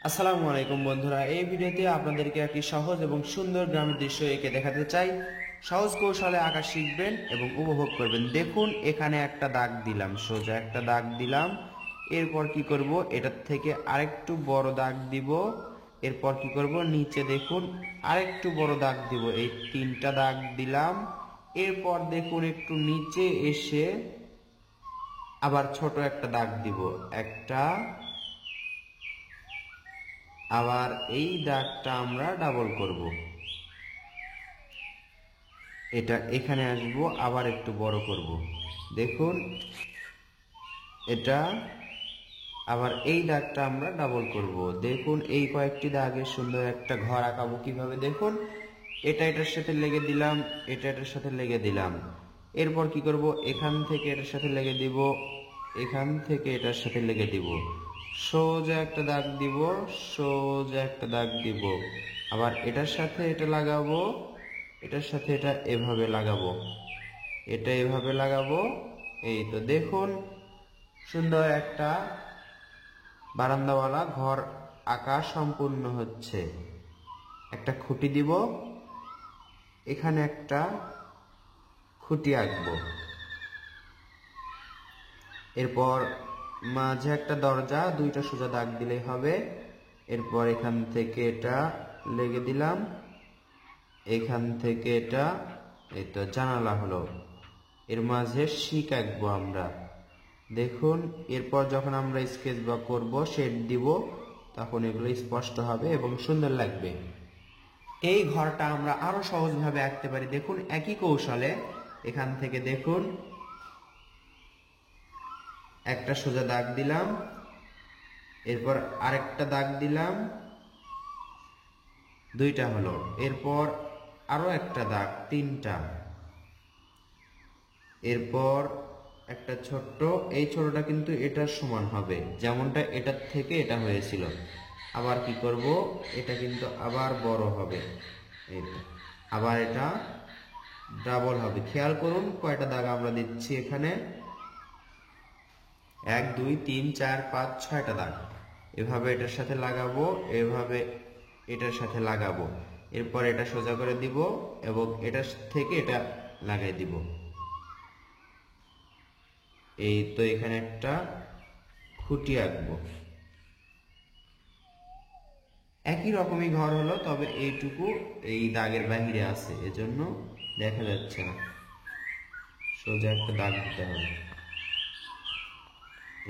আসসালামু আলাইকুম বন্ধুরা, এই ভিডিওতে আপনাদেরকে একটি সহজ এবং সুন্দর গ্রামের দৃশ্য এঁকে দেখাতে চাই। সহজ কৌশলে আঁকা শিখবেন এবং উপভোগ করবেন। দেখুন, এখানে একটা দাগ দিলাম, সোজা একটা দাগ দিলাম। এরপর কি করব, এটার থেকে আরেকটু বড় দাগ দিব। এরপর কি করব, নিচে দেখুন আরেকটু বড় দাগ দিব। এই তিনটা দাগ দিলাম। এরপর দেখুন একটু নিচে এসে আবার ছোট একটা দাগ দিব, একটা। আবার এই দাগটা আমরা ডাবল করব, এটা এখানে আসব, আবার একটু বড় করব। দেখুন এটা, আবার এই দাগটা আমরা ডাবল করব। দেখুন এই কয়েকটি দাগে সুন্দর একটা ঘর আঁকাবো কিভাবে, দেখুন এটা এটার সাথে লেগে দিলাম, এটা এটার সাথে লেগে দিলাম। এরপর কি করব, এখান থেকে এটার সাথে লেগে দিব, এখান থেকে এটার সাথে লেগে দিব, সোজা একটা দাগ দিব, সোজা একটা দাগ দিব। আবার এটার সাথে এটা লাগাবো, এটার সাথে এটা এভাবে লাগাবো, এটা এভাবে লাগাবো। এই তো দেখুন সুন্দর একটা বারান্দাওয়ালা ঘর আঁকা সম্পূর্ণ হচ্ছে। একটা খুঁটি দিব, এখানে একটা খুঁটি আঁকবো। এরপর মাঝে একটা দরজা, দুইটা সোজা দাগ দিলেই হবে। এরপর এখান থেকে এটা লেগে দিলাম, এখান থেকে এটা, এই তো জানালা হলো। এর মাঝে শিক আঁকবো আমরা। দেখুন এরপর যখন আমরা স্কেচ বা করবো, শেড দিব, তখন এগুলো স্পষ্ট হবে এবং সুন্দর লাগবে। এই ঘরটা আমরা আরো সহজভাবে আঁকতে পারি। দেখুন একই কৌশলে এখান থেকে দেখুন একটা সোজা দাগ দিলাম, এরপর আরেকটা দাগ দিলাম, দুইটা হলো। এরপর আরো একটা দাগ, তিনটা। এরপর একটা ছোট্ট, এই ছোটটা কিন্তু এটার সমান হবে, যেমনটা এটার থেকে এটা হয়েছিল। আবার কি করব, এটা কিন্তু আবার বড় হবে, এটা আবার এটা ডাবল হবে। খেয়াল করুন কয়টা দাগ আমরা দিচ্ছি এখানে, 1 2 3 4 5 6টা দাগ। এভাবে এটার সাথে লাগাবো, এভাবে এটার সাথে লাগাবো। এরপর এটা সোজা করে দিব এবং এটার থেকে এটা লাগাই দিব। এই তো এখানে একটা খুঁটি আঁকবো। একই রকমই ঘর হলো, তবে এইটুকু এই দাগের বাহিরে আছে, এজন্য দেখা যাচ্ছে না। সোজা একটা দাগ দিতে হবে।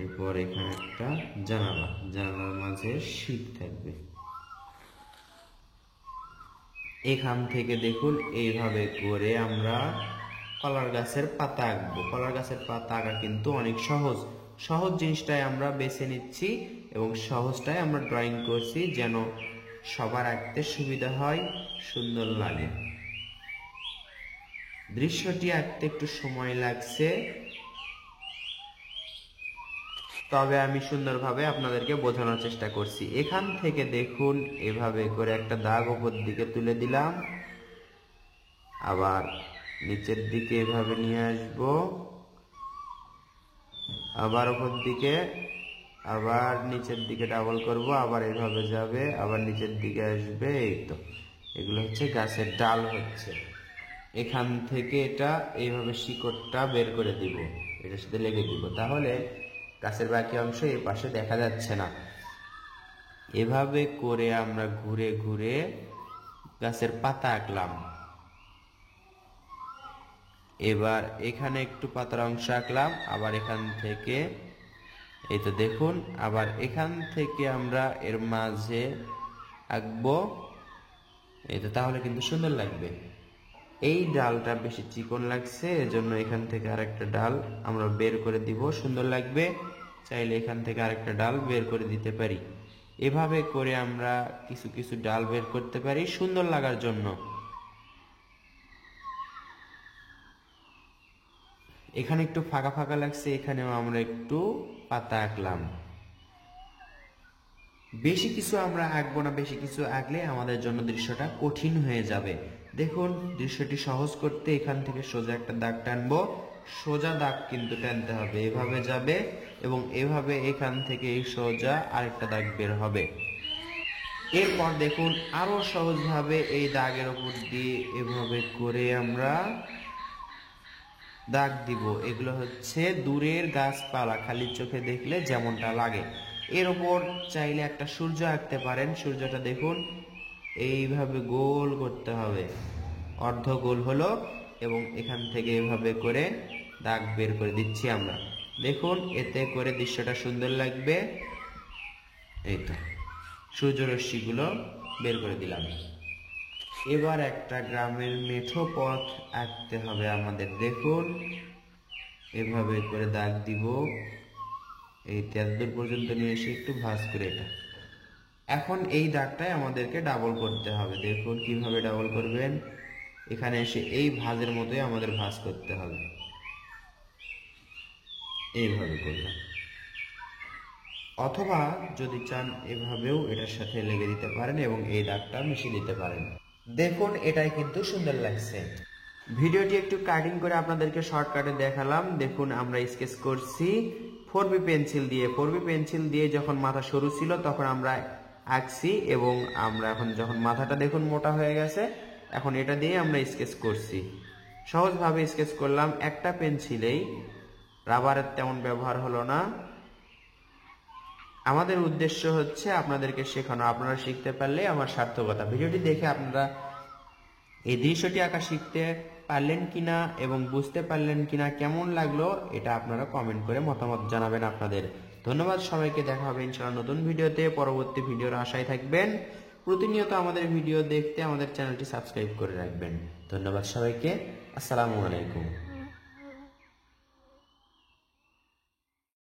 এরপর এখানে একটা জানালা, জানালার মাঝে শিক থাকবে। এখান থেকে দেখুন এইভাবে করে আমরা কলার গাছের পাতা আঁকবো। কলার গাছের পাতা আঁকা কিন্তু অনেক সহজ। সহজ জিনিসটাই আমরা বেছে নিচ্ছি এবং সহজটাই আমরা ড্রয়িং করছি, যেন সবার আঁকতে সুবিধা হয়, সুন্দর লাগে। দৃশ্যটি আঁকতে একটু সময় লাগছে, তবে আমি সুন্দরভাবে আপনাদেরকে বোঝানোর চেষ্টা করছি। এখান থেকে দেখুন এভাবে করে একটা দাগ উপর দিকে তুলে দিলাম, আবার নিচের দিকে এভাবে নিয়ে আসব, আবার উপর দিকে, আবার নিচের দিকে ডাবল করব, আবার এভাবে যাবে, আবার নিচের দিকে আসবে। এই তো এগুলো হচ্ছে গাছের ডাল হচ্ছে। এখান থেকে এটা এইভাবে শিকড়টা বের করে দিব, এটার সাথে লেগে দিব, তাহলে গাছের বাকি অংশ এই পাশে দেখা যাচ্ছে না। এভাবে করে আমরা ঘুরে ঘুরে গাছের পাতা আঁকলাম। এবার এখানে একটু পাতার অংশ আঁকলাম, আবার এখান থেকে, এই তো দেখুন, আবার এখান থেকে আমরা এর মাঝে আঁকবো। এই তো, তাহলে কিন্তু সুন্দর লাগবে। এই ডালটা বেশি চিকন লাগছে, এজন্য এখান থেকে আরেকটা ডাল আমরা বের করে দিব, সুন্দর লাগবে। চাইলে এখান থেকে আরেকটা ডাল বের করে দিতে পারি। এভাবে করে আমরা কিছু কিছু ডাল বের করতে পারি সুন্দর লাগার জন্য। এখানে একটু ফাঁকা ফাঁকা লাগছে, এখানেও আমরা একটু পাতা আঁকলাম। বেশি কিছু আমরা আঁকবো না, বেশি কিছু আঁকলে আমাদের জন্য দৃশ্যটা কঠিন হয়ে যাবে। দেখুন দৃশ্যটি সহজ করতে এখান থেকে সোজা একটা দাগ টানবো, সোজা দাগ কিন্তু টানতে হবে, এভাবে যাবে এবং এভাবে এখান থেকে এই সোজা আরেকটা দাগ বের হবে। এরপর দেখুন আরো সহজভাবে এই দাগের উপর দিয়ে এভাবে করে আমরা দাগ দিব। এগুলো হচ্ছে দূরের গাছপালা, খালি চোখে দেখলে যেমনটা লাগে। এর উপর চাইলে একটা সূর্য আঁকতে পারেন। সূর্যটা দেখুন এইভাবে গোল করতে হবে, অর্ধ গোল হলো, এবং এখান থেকে এভাবে করে দাগ বের করে দিচ্ছি আমরা। দেখুন এতে করে দৃশ্যটা সুন্দর লাগবে। এই তো সূর্যরশ্মিগুলো বের করে দিলাম। এবার একটা গ্রামের মেঠো পথ আঁকতে হবে আমাদের। দেখুন এভাবে করে দাগ দিব, এই এতদূর পর্যন্ত নিয়ে এসে একটু ভাঁজ করে এটা। এখন এই দাগটাই আমাদেরকে ডাবল করতে হবে। দেখুন কিভাবে ডাবল করবেন, এখানে এসে এই ভাঁজের মতোই আমাদের ভাঁজ করতে হবে, এইভাবে করলাম। অথবা যদি চান এভাবেও এটার সাথে লেগে দিতে পারেন এবং এই দাগটা মিশিয়ে দিতে পারেন। দেখুন এটাই কিন্তু সুন্দর লাগছে। ভিডিওটি একটু কাটিং করে আপনাদেরকে শর্টকাটে দেখালাম। দেখুন আমরা স্কেচ করছি 4B পেন্সিল দিয়ে। 4B পেন্সিল দিয়ে যখন মাথা সরু ছিল তখন আমরা আঁকছি, এবং আমরা এখন যখন মাথাটা দেখুন মোটা হয়ে গেছে, এখন এটা দিয়ে আমরা স্কেচ করছি। সহজভাবে স্কেচ করলাম একটা পেন্সিলেই, রাবারের তেমন ব্যবহার হলো না। আমাদের উদ্দেশ্য হচ্ছে আপনাদেরকে শেখানো, আপনারা শিখতে পারলে আমার সার্থকতা। ভিডিওটি দেখে আপনারা এই দৃশ্যটি আঁকা শিখতে পারলেন কিনা এবং বুঝতে পারলেন কিনা, কেমন লাগলো এটা আপনারা কমেন্ট করে মতামত জানাবেন আপনাদের। ধন্যবাদ সবাইকে, দেখা হবে ইনশাআল্লাহ নতুন ভিডিওতে। পরবর্তী ভিডিওর আশায় থাকবেন। প্রতিনিয়ত আমাদের ভিডিও দেখতে আমাদের চ্যানেলটি সাবস্ক্রাইব করে রাখবেন। ধন্যবাদ সবাইকে, আসসালামু আলাইকুম।